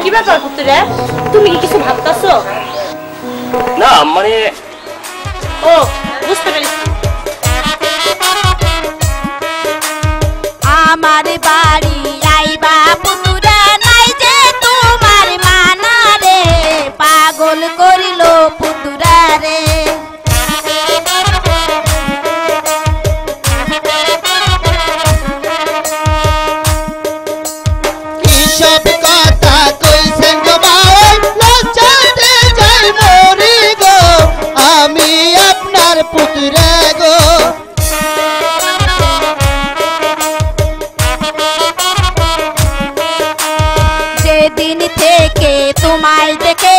কি ব্যাপার পুতুরে, তুমি কি কিছু ভাবতাছো? না মানে ও বুঝতে পেরেছি। আমার বাড়ি আইবা পুতুরা নাই যে তোমার মানা রে, পাগল করিল পুতুরা রে। সব কথা কইছেন গো বাউল, লজ্জাতে যাই মরি গো, আমি আপনার পুতুরা গো। যেদিন থেকে তোমায় দেখে